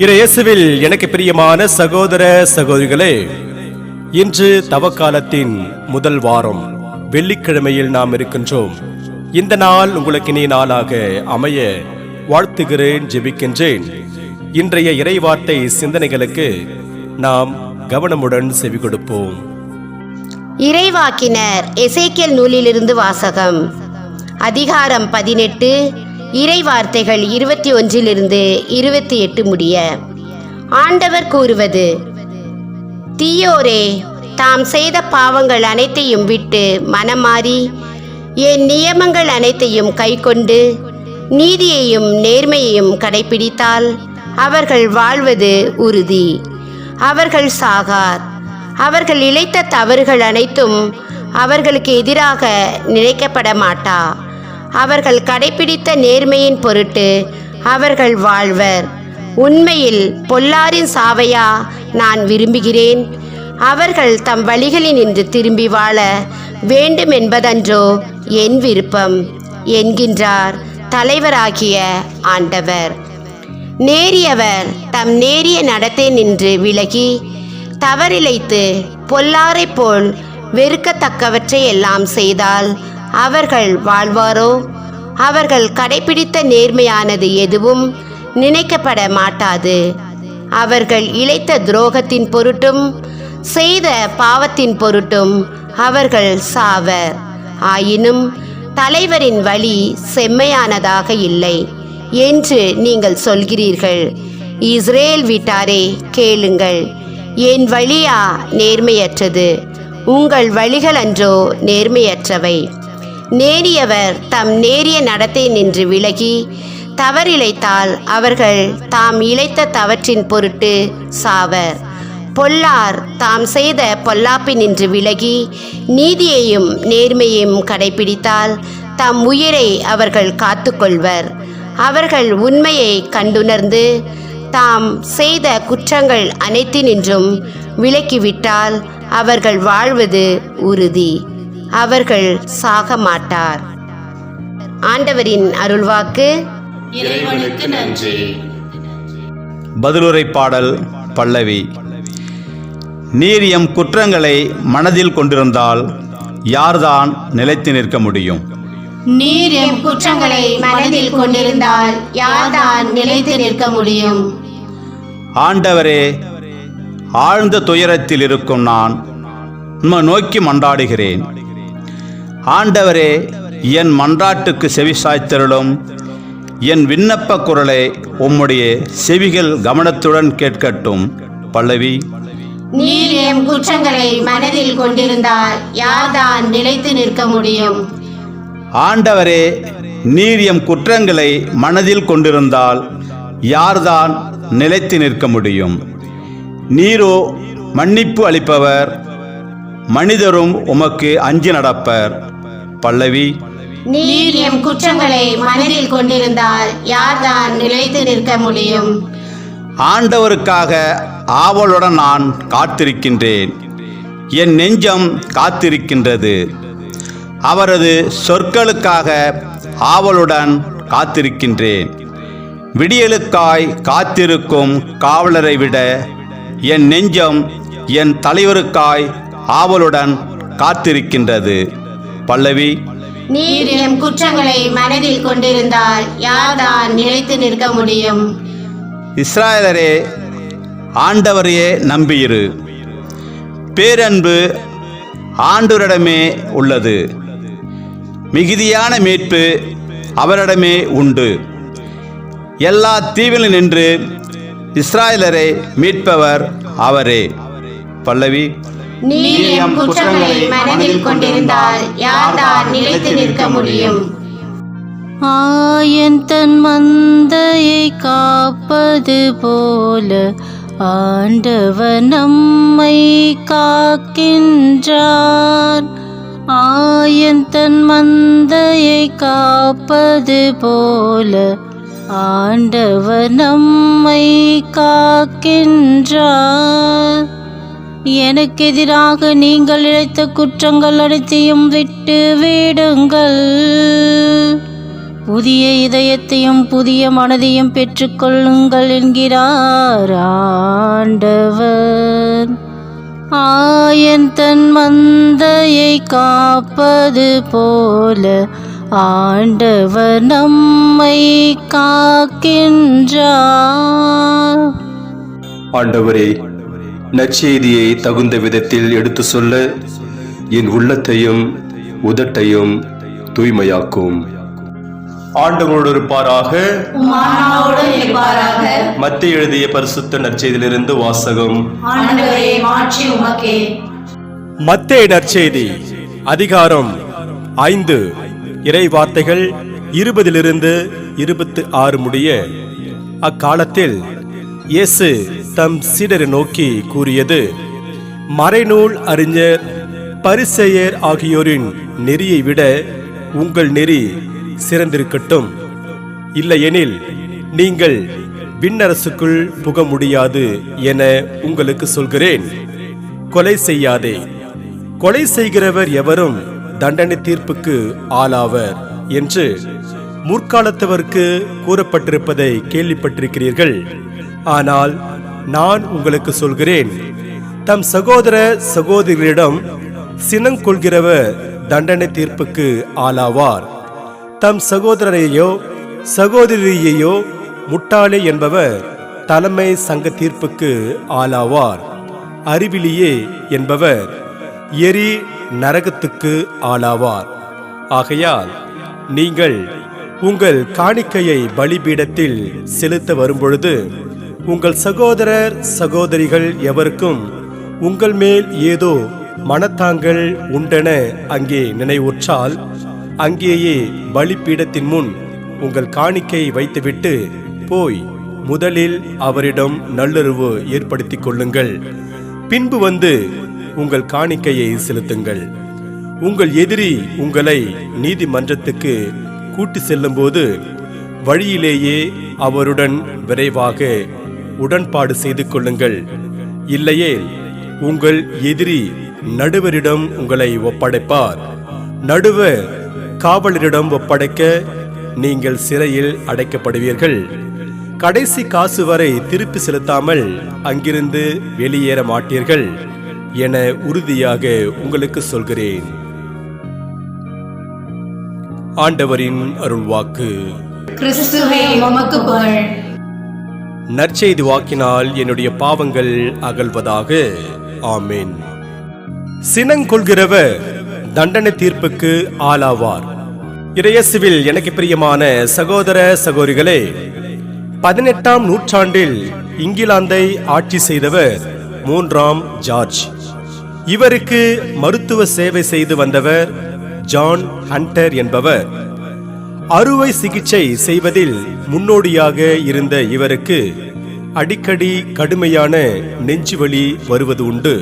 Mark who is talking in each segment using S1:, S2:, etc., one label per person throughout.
S1: இயேசுவில் எனக்கு பிரியமான சகோதர சகோதரிகளே, இன்று தவக்காலத்தின் முதல் வாரம் வெள்ளிக்கிழமையில் நாம் இருக்கின்றோம். இந்த நாள் உங்களுக்கு இனிய நாளாக அமைய வாழ்த்துகிறேன், ஜெபிக்கின்றேன். இன்றைய இறைவார்த்தை சிந்தனைகளுக்கு நாம் கவனமுடன் செவி கொடுப்போம்.
S2: இறைவாக்கினர் எசேக்கியேல் நூலிலிருந்து வாசகம். அதிகாரம் 18, இறைவார்த்தைகள் 21 28 முடிய. ஆண்டவர் கூறுவது: தீயோரே, தாம் செய்த பாவங்கள் அனைத்தையும் விட்டு மனமாறி என் நியமங்கள் அனைத்தையும் கைக்கொண்டு நீதியையும் நேர்மையையும் கடைபிடித்தால் அவர்கள் வாழ்வது உறுதி. அவர்கள் சாகார். அவர்கள் இழைத்த தவறுகள் அனைத்தும் அவர்களுக்கு எதிராக நினைக்கப்பட மாட்டா. அவர்கள் கடைபிடித்த நேர்மையின் பொருட்டு அவர்கள் வாழ்வர். உண்மையில் பொல்லாரின் சாவையா நான் விரும்புகிறேன்? அவர்கள் தம் வழிகளினின்று திரும்பி வாழ வேண்டும் என்பதன்றோ என் விருப்பம், என்கின்றார் தலைவராகிய ஆண்டவர். நேரியவர் தம் நேரிய நடத்தை நின்று விலகி தவறிழைத்து பொல்லாரை போல் வெறுக்கத்தக்கவற்றை எல்லாம் செய்தால் அவர்கள் வாழ்வாரோ? அவர்கள் கடைபிடித்த நேர்மையானது எதுவும் நினைக்கப்பட மாட்டாது. அவர்கள் இழைத்த துரோகத்தின் பொருட்டும் செய்த பாவத்தின் பொருட்டும் அவர்கள் சாவர். ஆயினும் தலைவரின் வழி செம்மையானதாக இல்லை என்று நீங்கள் சொல்கிறீர்கள். இஸ்ரேல் வீட்டாரே, கேளுங்கள். என் வழியா நேர்மையற்றது? உங்கள் வழிகள் அன்றோ நேர்மையற்றவை? நேரியவர் தம் நேரிய நடத்தை நின்று விலகி தவறிழைத்தால் அவர்கள் தாம் இழைத்த தவற்றின் பொருட்டு சாவர். பொல்லார் தாம் செய்த பொல்லாப்பினின்று விலகி நீதியையும் நேர்மையையும் கடைபிடித்தால் தம் உயிரை அவர்கள் காத்துக்கொள்வர். அவர்கள் உண்மையை கண்டுணர்ந்து தாம் செய்த குற்றங்கள் அனைத்தினின்றும் விலக்கிவிட்டால் அவர்கள் வாழ்வது உறுதி. அவர்கள் சாக மாட்டார். ஆண்டவரின் அருள்வாக்கு.
S3: இறைவனுக்கு நன்றி.
S4: பதிலுரை பாடல் பல்லவி. நீர் எம் குற்றங்களை மனதில் கொண்டிருந்தால் யார்தான் நிலைத்து நிற்க முடியும்?
S3: நீர் எம் குற்றங்களை மனதில் கொண்டிருந்தால் யார்தான் நிலைத்து நிற்க முடியும்?
S4: ஆண்டவரே, ஆழ்ந்த துயரத்தில் இருக்கும் நான் உம்மை நோக்கி மன்றாடுகிறேன். ஆண்டவரே, என் மன்றாட்டுக்கு செவிசாய்த்தருளும். என் விண்ணப்ப குரலை உம்முடைய செவிகள் கவனத்துடன் கேட்கட்டும். பல்லவி.
S3: நீர் எம் குற்றங்களை மனதில் கொண்டிருந்தால் யார்தான் நிலைத்து நிற்க முடியும்?
S4: ஆண்டவரே, நீர் எம் குற்றங்களை மனதில் கொண்டிருந்தால் யார்தான் நிலைத்து நிற்க முடியும்? நீரோ மன்னிப்பு அளிப்பவர், மனிதரும் உமக்கு அஞ்சி நடப்பர். பல்லவி.
S3: நீர் எம் குற்றங்களை மனதில் கொண்டிருந்தால் யார்தான் நிலைத்து நிற்க முடியும்?
S4: ஆண்டவருக்காக ஆவலுடன் நான் காத்திருக்கின்றேன். என் நெஞ்சம் காத்திருக்கின்றது. அவரது சொற்களுக்காக ஆவலுடன் காத்திருக்கின்றேன். விடியலுக்காய் காத்திருக்கும் காவலரை விட என் நெஞ்சம் என் தலைவருக்காய் ஆவலுடன் காத்திருக்கின்றது. பல்லவி.
S3: நீர் எம் குற்றங்களை மனதில் கொண்டிருந்தால் யார்தான் நிலைத்து நிற்க முடியும்?
S4: இஸ்ராயலரே, ஆண்டவரையே நம்பியிரு. பேரன்பு ஆண்டவரிடமே உள்ளது. மிகுதியான மீட்பு அவரிடமே உண்டு. எல்லா தீவிலும் நின்று இஸ்ராயலரை மீட்பவர் அவரே. பல்லவி.
S3: நீர் எம் குற்றங்களை மனதில் கொண்டிருந்தால் யார்தான் நிலைத்து நிற்க முடியும்?
S5: ஆயன் தன் மந்தையை காப்பது போல ஆண்டவர் நம்மை காக்கின்றார். ஆயன் தன் மந்தையை காப்பது போல ஆண்டவர் நம்மை காக்கின்றார். எனக்கு எதிராக நீங்கள் இழைத்த குற்றங்கள் அனைத்தையும் விட்டு விடுங்கள். புதிய இதயத்தையும் புதிய மனதையும் பெற்றுக்கொள்ளுங்கள் என்கிறார் ஆண்டவர். ஆயன் தன் மந்தையை காப்பது போல ஆண்டவர் நம்மை காக்கின்றார்.
S1: ஆண்டவரே, நற்செய்தியை தகுந்த விதத்தில் எடுத்து சொல்ல என் உள்ளத்தையும் உதட்டையும் தூய்மையாக்கும். ஆண்டவரோடு இருப்பாராக. மத்திய எழுதிய பரிசுத்த நற்செய்தியிலிருந்து வாசகம். மத்தேயு நற்செய்தி அதிகாரம் 5 இறை வார்த்தைகள் 20 26 முடிய. அக்காலத்தில் இயேசு தம் சீடரை நோக்கி கூறியது: மறைநூல் அறிஞர் பரிசேயர் ஆகியோரின் நெறியை விட உங்கள் நெறி சிறந்திருக்கட்டும். இல்லையெனில் நீங்கள் விண்ணரசுக்குள் புக முடியாது என உங்களுக்கு சொல்கிறேன். கொலை செய்யாதே. கொலை செய்கிறவர் எவரும் தண்டனை தீர்ப்புக்கு ஆளாவர் என்று முற்காலத்தவருக்கு கூறப்பட்டிருப்பதை கேள்விப்பட்டிருக்கிறீர்கள். ஆனால் நான் உங்களுக்கு சொல்கிறேன், தம் சகோதர சகோதரிகளிடம் சினங்கொள்கிறவர் தண்டனை தீர்ப்புக்கு ஆளாவார். தம் சகோதரரையோ சகோதரியையோ முட்டாளே என்பவர் தலைமை சங்க தீர்ப்புக்கு ஆளாவார். அறிவிலியே என்பவர் எரி நரகத்துக்கு ஆளாவார். ஆகையால் நீங்கள் உங்கள் காணிக்கையை பலிபீடத்தில் செலுத்த வரும்பொழுது உங்கள் சகோதரர் சகோதரிகள் எவருக்கும் உங்கள் மேல் ஏதோ மனத்தாங்கள் உண்டென அங்கே நினைவுற்றால் அங்கேயே பலிபீடத்தின் முன் உங்கள் காணிக்கையை வைத்துவிட்டு போய் முதலில் அவரிடம் நல்லுறவு ஏற்படுத்திக் கொள்ளுங்கள். பின்பு வந்து உங்கள் காணிக்கையை செலுத்துங்கள். உங்கள் எதிரி உங்களை நீதிமன்றத்துக்கு கூட்டி செல்லும் போது வழியிலேயே அவருடன் விரைவாக உடன்பாடு செய்து கொள்ளுங்கள். இல்லையே உங்கள் எதிரி நடுவரிடம் உங்களை ஒப்படைப்பார். நடுவர் காவலரிடம் ஒப்படைக்க நீங்கள் சிறையில் அடைக்கப்படுவீர்கள். கடைசி காசு வரை திருப்பி செலுத்தாமல் அங்கிருந்து வெளியேற மாட்டீர்கள் என உறுதியாக உங்களுக்கு சொல்கிறேன். ஆண்டவரின் அருள்வாக்கு.
S3: கிறிஸ்துவே உமக்கு புகழ்.
S1: நற்செய்தி வாக்கினால் என்னுடைய பாவங்கள் அகல்வதாக. ஆமென். சினங்கொள்கிறவர் தண்டனை தீர்ப்புக்கு ஆளாவார். இறையேசுவில் எனக்கு பிரியமான சகோதர சகோதரிகளே, 18ஆம் நூற்றாண்டில் இங்கிலாந்தை ஆட்சி செய்தவர் 3ஆம் ஜார்ஜ். இவருக்கு மருத்துவ சேவை செய்து வந்தவர் ஜான் ஹண்டர் என்பவர். அறுவை சிகிச்சை செய்வதில் முன்னோடியாக இருந்த இவருக்கு அடிக்கடி கடுமையான நெஞ்சுவலி வருவது உண்டு.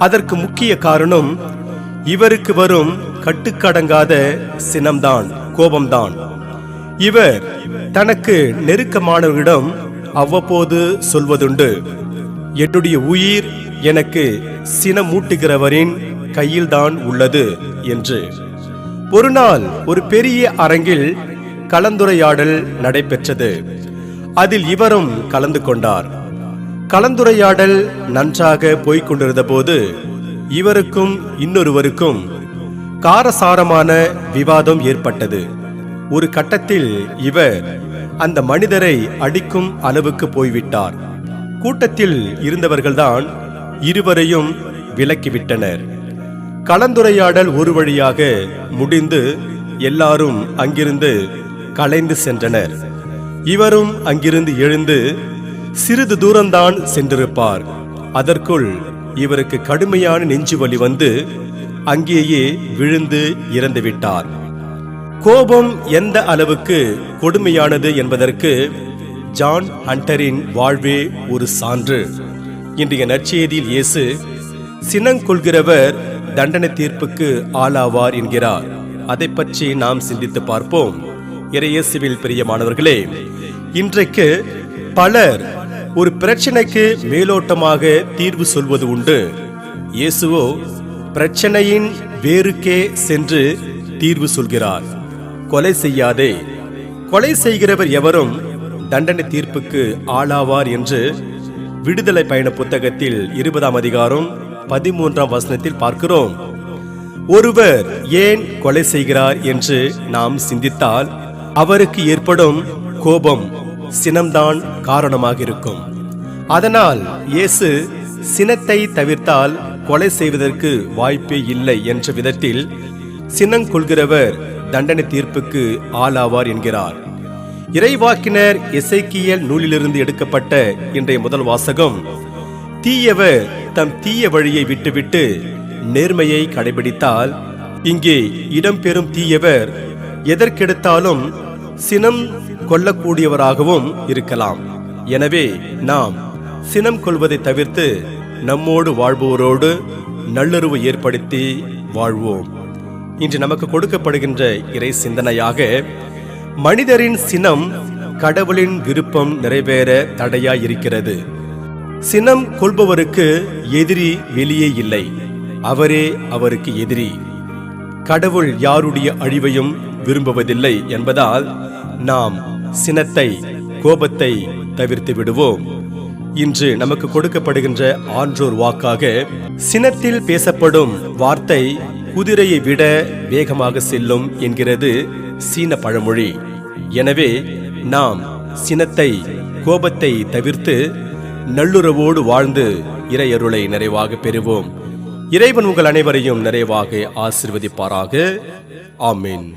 S1: அதற்கு முக்கிய காரணம் இவருக்கு வரும் கட்டுக்கடங்காத சினம்தான், கோபம்தான். இவர் தனக்கு நெருக்கமானவரிடம் அவ்வப்போது சொல்வதுண்டு: என்னுடைய உயிர் எனக்கு சினமூட்டுகிறவரின் கையில்தான் உள்ளது என்று. ஒரு நாள் ஒரு பெரிய அரங்கில் கலந்துரையாடல் நடைபெற்றது. அதில் இவரும் கலந்து கொண்டார். கலந்துரையாடல் நன்றாக போய்க் கொண்டிருந்த போது இவருக்கும் இன்னொருவருக்கும் காரசாரமான விவாதம் ஏற்பட்டது. ஒரு கட்டத்தில் இவர் அந்த மனிதரை அடிக்கும் அளவுக்கு போய்விட்டார். கூட்டத்தில் இருந்தவர்கள்தான் இருவரையும் விலக்கிவிட்டனர். கலந்துரையாடல் ஒரு வழியாக முடிந்து எல்லாரும் அங்கிருந்து கலைந்து சென்றனர். இவரும் அங்கிருந்து எழுந்து சிறிது தூரம்தான் சென்றிருப்பார். அதற்குள் இவருக்கு கடுமையான நெஞ்சுவலி வந்து அங்கேயே விழுந்து இறந்துவிட்டார். கோபம் எந்த அளவுக்கு கொடுமையானது என்பதற்கு ஜான் ஹண்டரின் வாழ்வே ஒரு சான்று. இன்றைய நற்செய்தியில் இயேசு சினங்கொள்கிறவர் தண்டனை தீர்ப்புக்கு ஆளாவார் என்கிறார். அதை பற்றி நாம் சிந்தித்து பார்ப்போம். இறையேசுவில் பிரியமானவர்களே, இன்றைக்கு பலர் ஒரு பிரச்சனைக்கு மேலோட்டமாக தீர்வு சொல்வது உண்டு. இயேசுவோ பிரச்சனையின் வேருக்கே சென்று தீர்வு சொல்கிறார். கொலை செய்யாதே, கொலை செய்கிறவர் எவரும் தண்டனை தீர்ப்புக்கு ஆளாவார் என்று விடுதலை பயண புத்தகத்தில் 20ஆம் அதிகாரம் 13ஆம் வசனத்தில் பார்க்கிறோம். ஒருவர் ஏன் கொலை செய்கிறார் என்று நாம் சிந்தித்தால் அவருக்கு ஏற்படும் கோபம், சினம்தான் காரணமாக இருக்கும். அதனால் இயேசு சினத்தை தவிர்த்தால் கொலை செய்வதற்கு வாய்ப்பே இல்லை என்ற விதத்தில் சினங்கொள்கிறவர் தண்டனை தீர்ப்புக்கு ஆளாவார் என்கிறார். இறைவாக்கினர் எசேக்கியேல் நூலிலிருந்து எடுக்கப்பட்ட இன்றைய முதல் வாசகம், தீயவர் தம் தீய வழியை விட்டுவிட்டு நேர்மையை கடைபிடித்தால், இங்கே இடம்பெறும் தீயவர் எதற்கெடுத்தாலும் சினம் கொள்ளக்கூடியவராகவும் இருக்கலாம். எனவே நாம் சினம் கொள்வதை தவிர்த்து நம்மோடு வாழ்பவரோடு நல்லுறவு ஏற்படுத்தி வாழ்வோம். இன்று நமக்கு கொடுக்கப்படுகின்ற இறை சிந்தனையாக, மனிதரின் சினம் கடவுளின் விருப்பம் நிறைவேற தடையாயிருக்கிறது. சினம் கொள்பவருக்கு எதிரி வெளியே இல்லை, அவரே அவருக்கு எதிரி. கடவுள் யாருடைய அழிவையும் விரும்புவதில்லை என்பதால் நாம் சினத்தை, கோபத்தை தவிர்த்து விடுவோம். இன்று நமக்கு கொடுக்கப்படுகின்ற ஆன்றோர் வாக்காக, சினத்தில் பேசப்படும் வார்த்தை குதிரையை விட வேகமாக செல்லும் என்கிறது சீன பழமொழி. எனவே நாம் சினத்தை, கோபத்தை தவிர்த்து நல்லுறவோடு வாழ்ந்து இறையருளை நிறைவாக பெறுவோம். இறைவன் உங்கள் அனைவரையும் நிறைவாக ஆசீர்வதிப்பாராக. ஆமீன்.